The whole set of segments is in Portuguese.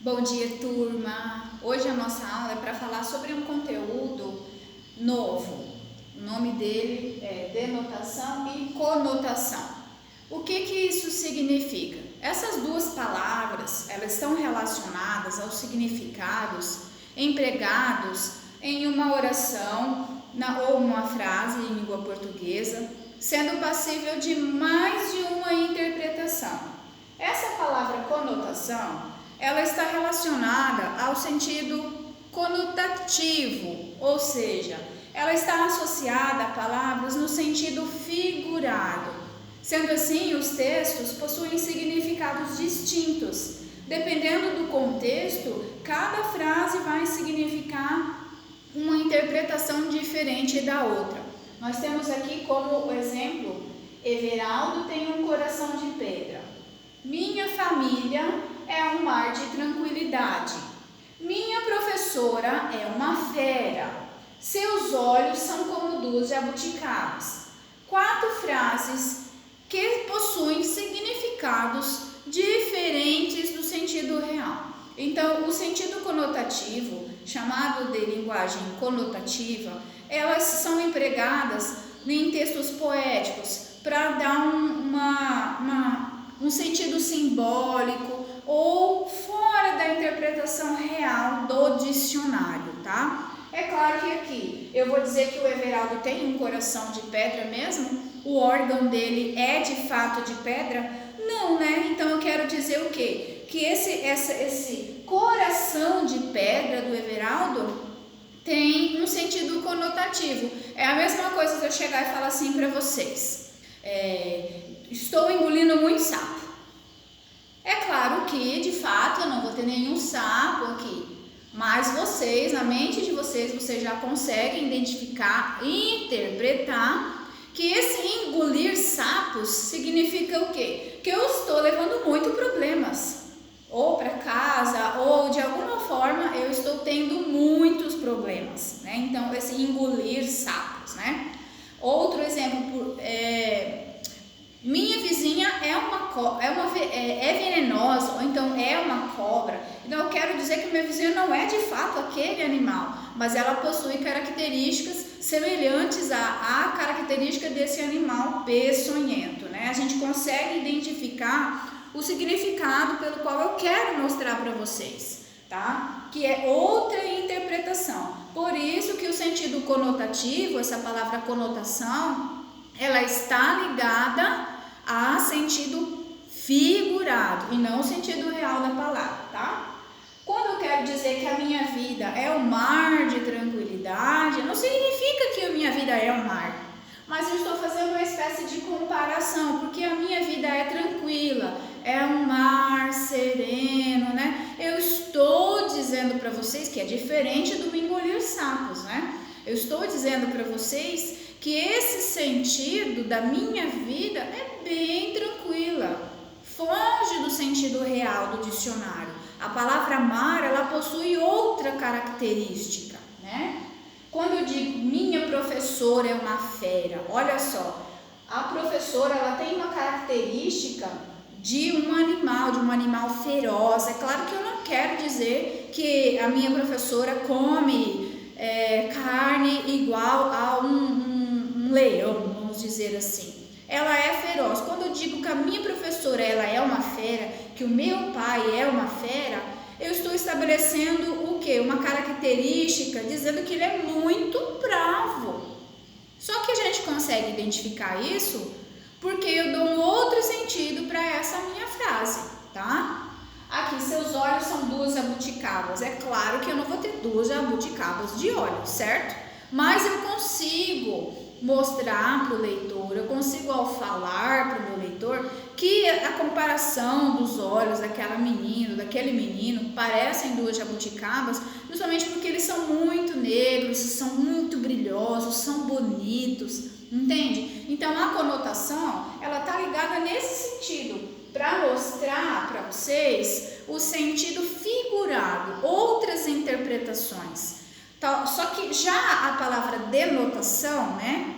Bom dia, turma! Hoje a nossa aula é para falar sobre um conteúdo novo. O nome dele é denotação e conotação. O que isso significa? Essas duas palavras, elas estão relacionadas aos significados empregados em uma oração ou uma frase em língua portuguesa, sendo passível de mais de uma interpretação. Essa palavra conotação ela está relacionada ao sentido conotativo, ou seja, ela está associada a palavras no sentido figurado. Sendo assim, os textos possuem significados distintos. Dependendo do contexto, cada frase vai significar uma interpretação diferente da outra. Nós temos aqui como exemplo, Everaldo tem um coração de pedra. Minha família é um mar de tranquilidade. Minha professora é uma fera. Seus olhos são como duas jabuticabas. 4 frases que possuem significados diferentes do sentido real. Então, o sentido conotativo, chamado de linguagem conotativa, elas são empregadas em textos poéticos para dar um sentido simbólico ou fora da interpretação real do dicionário, tá? É claro que aqui eu vou dizer que o Everaldo tem um coração de pedra mesmo, o órgão dele é de fato de pedra? Não, né? Então eu quero dizer o quê? Que esse coração de pedra do Everaldo tem um sentido conotativo. É a mesma coisa se eu chegar e falar assim para vocês. Estou engolindo muito sapo. É claro que, de fato, eu não vou ter nenhum sapo aqui. Mas vocês, na mente de vocês já conseguem identificar e interpretar que esse engolir sapos significa o quê? Que eu estou levando muito problemas. Ou para casa, ou de alguma forma eu estou tendo muitos problemas, né? Então, esse engolir sapos, né? Outro exemplo, minha vizinha é venenosa, ou então é uma cobra. Então eu quero dizer que minha vizinha não é de fato aquele animal, mas ela possui características semelhantes à característica desse animal peçonhento, né? A gente consegue identificar o significado pelo qual eu quero mostrar para vocês, tá? Que é outra interpretação. Por isso que o sentido conotativo, essa palavra conotação, ela está ligada a sentido figurado e não o sentido real da palavra, tá? Quando eu quero dizer que a minha vida é um mar de tranquilidade, não significa que a minha vida é um mar, mas eu estou fazendo uma espécie de comparação, porque a minha vida é tranquila, é um mar sereno, né? Eu estou dizendo para vocês que é diferente do engolir sapos, né? Eu estou dizendo para vocês que esse sentido da minha vida é bem tranquila, foge do sentido real do dicionário. A palavra mar, ela possui outra característica, né? Quando eu digo minha professora é uma fera, olha só, a professora ela tem uma característica de um animal feroz. É claro que eu não quero dizer que a minha professora come carne igual a um leão, vamos dizer assim. Ela é feroz. Quando eu digo que a minha professora ela é uma fera, que o meu pai é uma fera, eu estou estabelecendo o quê? Uma característica dizendo que ele é muito bravo. Só que a gente consegue identificar isso porque eu dou um outro sentido para essa minha frase, tá? Aqui, seus olhos são 2 jabuticabas. É claro que eu não vou ter 2 jabuticabas de olhos, certo? Mas eu consigo mostrar para o leitor, eu consigo ao falar para o meu leitor que a comparação dos olhos daquele menino parecem 2 jabuticabas, justamente porque eles são muito negros, são muito brilhosos, são bonitos, entende? Então a conotação ela está ligada nesse sentido, para mostrar para vocês o sentido figurado, outras interpretações. Só que já a palavra denotação, né?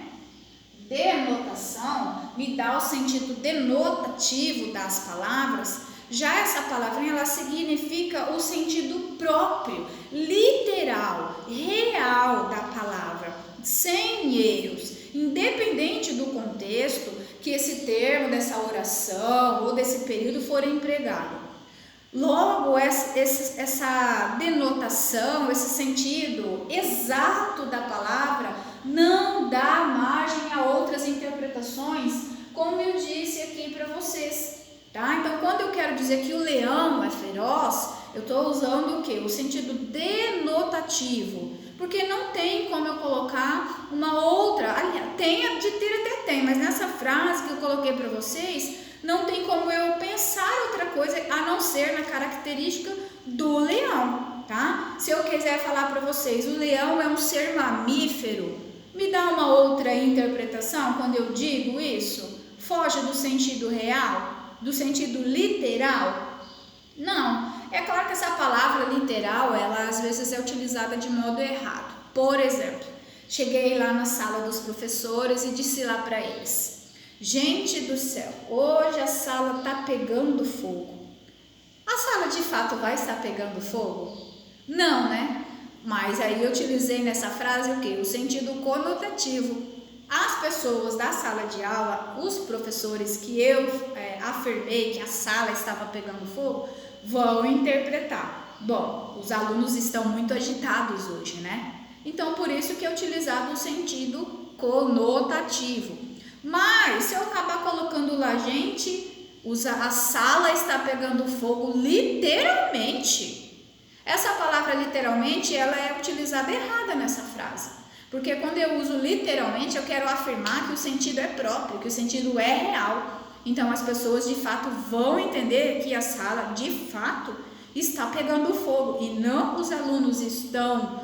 Denotação me dá o sentido denotativo das palavras, Já essa palavrinha, ela significa o sentido próprio, literal, real da palavra, sem erros, independente do contexto que esse termo dessa oração ou desse período for empregado. Logo, essa denotação, esse sentido exato da palavra não dá margem a outras interpretações, como eu disse aqui para vocês, tá? Então, quando eu quero dizer que o leão é feroz, eu estou usando o quê? O sentido denotativo, porque não tem como eu colocar uma outra, tem de ter até tem, mas nessa frase que eu coloquei para vocês, não tem como eu pensar outra coisa a não ser na característica do leão, tá? Se eu quiser falar para vocês, o leão é um ser mamífero, me dá uma outra interpretação quando eu digo isso? Foge do sentido real, do sentido literal? Não. É claro que essa palavra literal, ela às vezes é utilizada de modo errado. Por exemplo, cheguei lá na sala dos professores e disse lá para eles: gente do céu, hoje a sala está pegando fogo. A sala de fato vai estar pegando fogo? Não, né? Mas aí eu utilizei nessa frase o quê? O sentido conotativo. As pessoas da sala de aula, os professores que eu afirmei que a sala estava pegando fogo, vão interpretar. Bom, os alunos estão muito agitados hoje, né? Então, por isso que é utilizado o sentido conotativo. Mas, se eu acabar colocando lá, gente, a sala está pegando fogo literalmente. Essa palavra literalmente, ela é utilizada errada nessa frase. Porque quando eu uso literalmente, eu quero afirmar que o sentido é próprio, que o sentido é real. Então, as pessoas de fato vão entender que a sala de fato está pegando fogo e não os alunos estão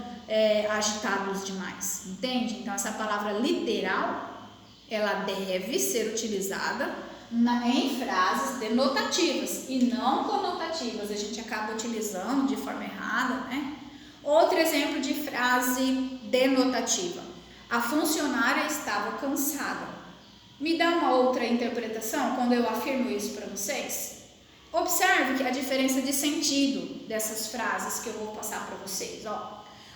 agitados demais, entende? Então, essa palavra literal, ela deve ser utilizada em frases denotativas e não conotativas. A gente acaba utilizando de forma errada, né? Outro exemplo de frase denotativa: a funcionária estava cansada. Me dá uma outra interpretação quando eu afirmo isso para vocês? Observe que a diferença de sentido dessas frases que eu vou passar para vocês.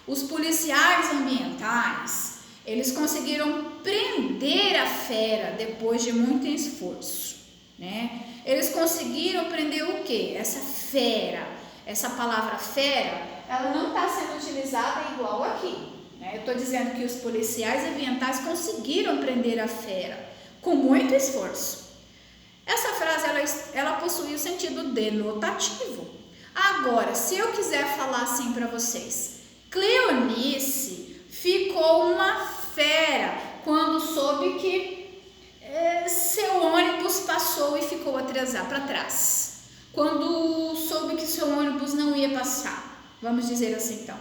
Os policiais ambientais, eles conseguiram prender a fera depois de muito esforço, né? Eles conseguiram prender o quê? Essa fera. Essa palavra fera, ela não está sendo utilizada igual aqui, né? Eu estou dizendo que os policiais ambientais conseguiram prender a fera com muito esforço. Essa frase, ela possui o sentido denotativo. Agora, se eu quiser falar assim para vocês: Cleonice ficou uma fera quando soube que seu ônibus passou e ficou atrasado para trás. Quando soube que seu ônibus não ia passar. Vamos dizer assim, então.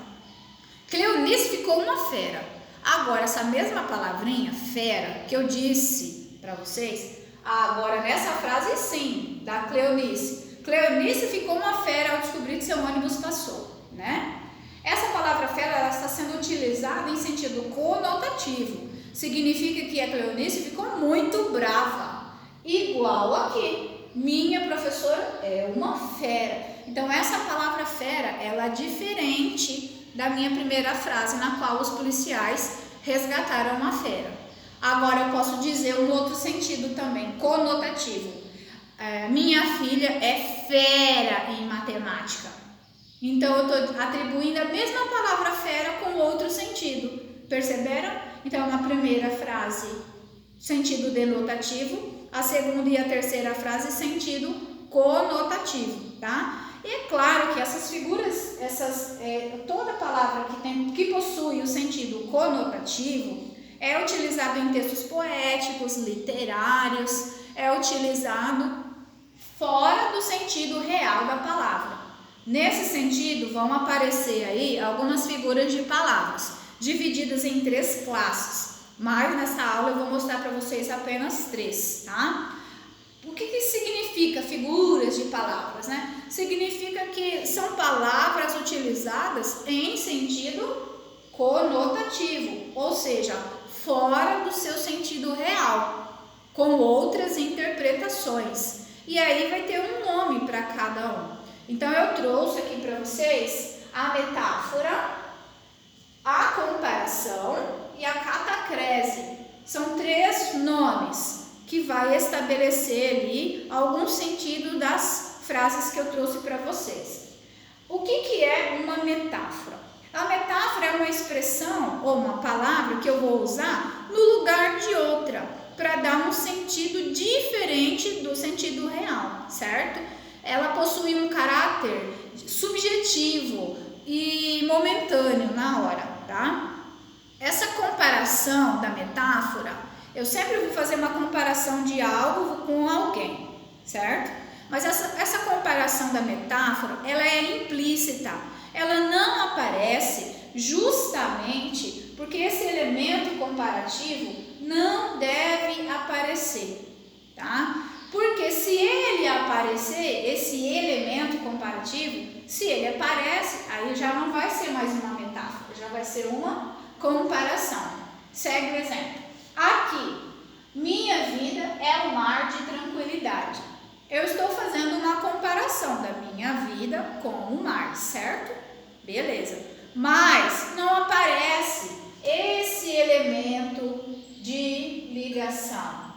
Cleonice ficou uma fera. Agora, essa mesma palavrinha, fera, que eu disse para vocês, agora nessa frase sim, da Cleonice. Cleonice ficou uma fera ao descobrir que seu ônibus passou, né? Essa palavra fera, ela está sendo utilizada em sentido conotativo. Significa que a Cleonice ficou muito brava. Igual aqui, minha professora é uma fera. Então, essa palavra fera, ela é diferente da minha primeira frase, na qual os policiais resgataram uma fera. Agora, eu posso dizer um outro sentido também, conotativo. Minha filha é fera em matemática. Então, eu estou atribuindo a mesma palavra fera com outro sentido. Perceberam? Então, na primeira frase, sentido denotativo. A segunda e a terceira frase, sentido conotativo, tá? E é claro que essas figuras, toda palavra que possui o sentido conotativo é utilizado em textos poéticos, literários, é utilizado fora do sentido real da palavra. Nesse sentido, vão aparecer aí algumas figuras de palavras, divididas em 3 classes, mas nessa aula eu vou mostrar para vocês apenas 3, tá? O que significa figuras de palavras, né? Significa que são palavras utilizadas em sentido conotativo, ou seja, fora do seu sentido real, com outras interpretações. E aí vai ter um nome para cada um. Então, eu trouxe aqui para vocês a metáfora, a comparação e a catacrese. São 3 nomes que vai estabelecer ali algum sentido das frases que eu trouxe para vocês. O que é uma metáfora? A metáfora é uma expressão ou uma palavra que eu vou usar no lugar de outra, para dar um sentido diferente do sentido real, certo? Ela possui um caráter subjetivo e momentâneo na hora, tá? Essa comparação da metáfora, eu sempre vou fazer uma comparação de algo com alguém, certo? Mas essa comparação da metáfora, ela é implícita, ela não aparece justamente porque esse elemento comparativo não deve aparecer, tá? Porque se ele aparecer, esse elemento comparativo, se ele aparece, aí já não vai ser mais uma metáfora, já vai ser uma comparação. Segue o exemplo. Aqui, minha vida é um mar de tranquilidade. Eu estou fazendo uma comparação da minha vida com o mar, certo? Beleza. Mas não aparece esse elemento de ligação.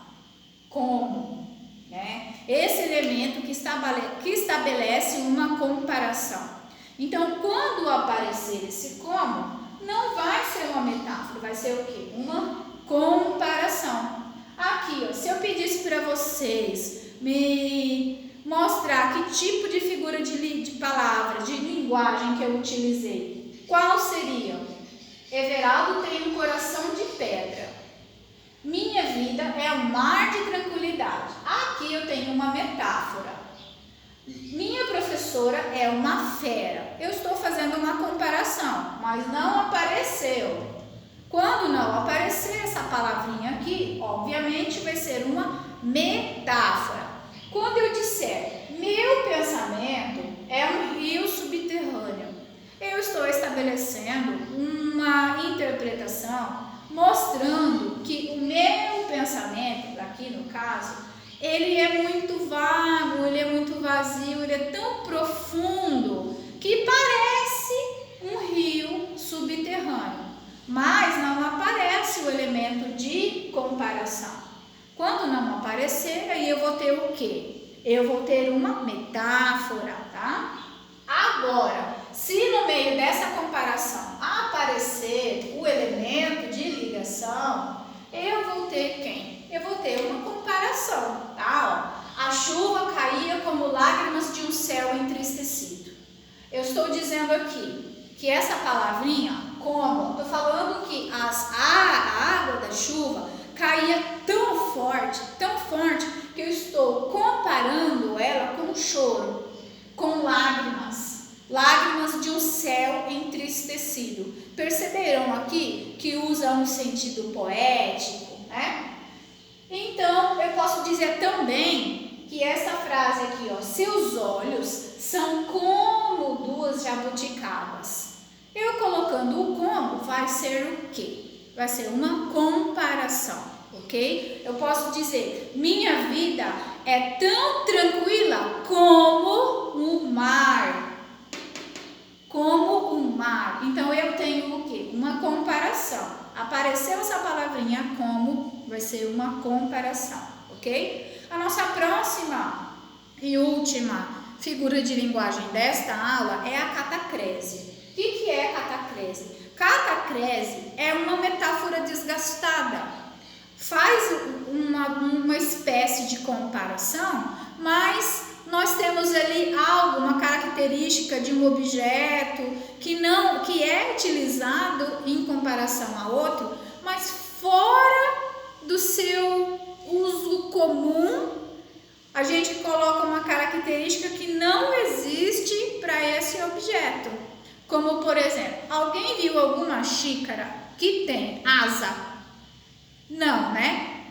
Como? Né? Esse elemento que estabelece uma comparação. Então, quando aparecer esse como, não vai ser uma metáfora, vai ser o quê? Uma comparação. Aqui, ó, se eu pedisse para vocês me mostrar que tipo de figura de palavra, de linguagem que eu utilizei, qual seria? Everaldo tem um coração de pedra. Minha vida é um mar de tranquilidade. Aqui eu tenho uma metáfora. Minha professora é uma fera. Eu estou fazendo uma comparação, mas não apareceu. Quando não aparecer essa palavrinha aqui, obviamente vai ser uma metáfora. Quando eu disser, meu pensamento é um rio subterrâneo, eu estou estabelecendo uma interpretação mostrando que o meu pensamento, aqui no caso, ele é muito vago, ele é muito vazio, ele é tão profundo que parece um rio subterrâneo, mas não aparece o elemento de comparação. Quando não aparecer, aí eu vou ter o quê? Eu vou ter uma metáfora, tá? Agora, se no meio dessa comparação aparecer o elemento de ligação, eu vou ter quem? Eu vou ter uma comparação, tá? Ó, a chuva caía como lágrimas de um céu entristecido. Eu estou dizendo aqui que essa palavrinha, como? Estou falando que a água da chuva caía tão forte, que eu estou comparando ela com choro, com lágrimas de um céu entristecido. Perceberam aqui que usa um sentido poético, né? Então, eu posso dizer também que essa frase aqui, ó, seus olhos são como 2 jabuticabas. Eu colocando o como, vai ser o quê? Vai ser uma comparação, ok? Eu posso dizer, minha vida é tão tranquila como o mar. Como o mar. Então, eu tenho o quê? Uma comparação. Apareceu essa palavrinha como, vai ser uma comparação, ok? A nossa próxima e última figura de linguagem desta aula é a catacrese. O que é catacrese? Catacrese é uma metáfora desgastada. Faz uma espécie de comparação, mas nós temos ali algo, uma característica de um objeto que é utilizado em comparação a outro, mas fora do seu uso comum, a gente coloca uma característica que não existe para esse objeto. Como, por exemplo, alguém viu alguma xícara que tem asa? Não, né?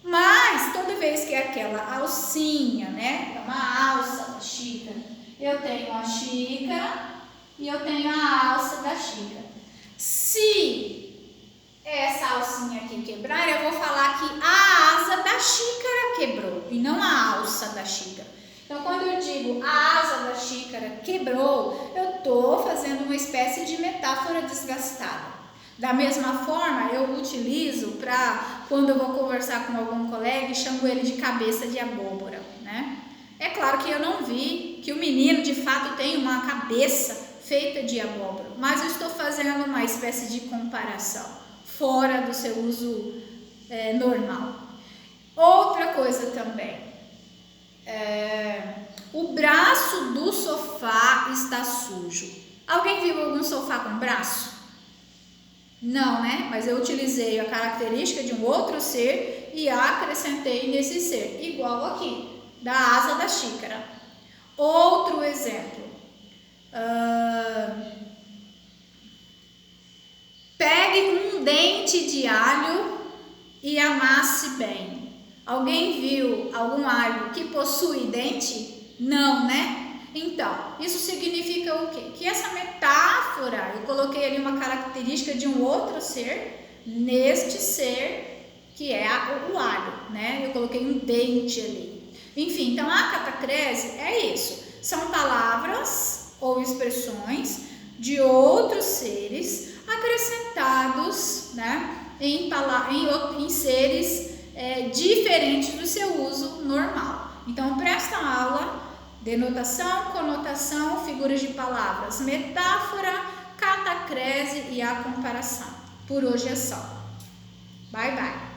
Mas toda vez que é aquela alcinha, né? É uma alça da xícara. Eu tenho a xícara e eu tenho a alça da xícara. Se essa alcinha aqui quebrar, eu vou falar que a asa da xícara quebrou e não a alça da xícara. Então, quando eu digo a asa quebrou, eu estou fazendo uma espécie de metáfora desgastada. Da mesma forma, eu utilizo para quando eu vou conversar com algum colega e chamo ele de cabeça de abóbora, né? É claro que eu não vi que o menino de fato tem uma cabeça feita de abóbora, mas eu estou fazendo uma espécie de comparação fora do seu uso normal. Outra coisa também, o braço do sofá está sujo. Alguém viu algum sofá com braço? Não, né? Mas eu utilizei a característica de um outro ser e acrescentei nesse ser, igual aqui, da asa da xícara. Outro exemplo. Pegue um dente de alho e amasse bem. Alguém viu algum alho que possui dente? Não, né? Então, isso significa o quê? Que essa metáfora, eu coloquei ali uma característica de um outro ser, neste ser que é o alho, né? Eu coloquei um dente ali. Enfim, então a catacrese é isso. São palavras ou expressões de outros seres acrescentados, né? Em seres diferentes do seu uso normal. Então, para esta aula, denotação, conotação, figuras de palavras, metáfora, catacrese e a comparação. Por hoje é só. Bye, bye.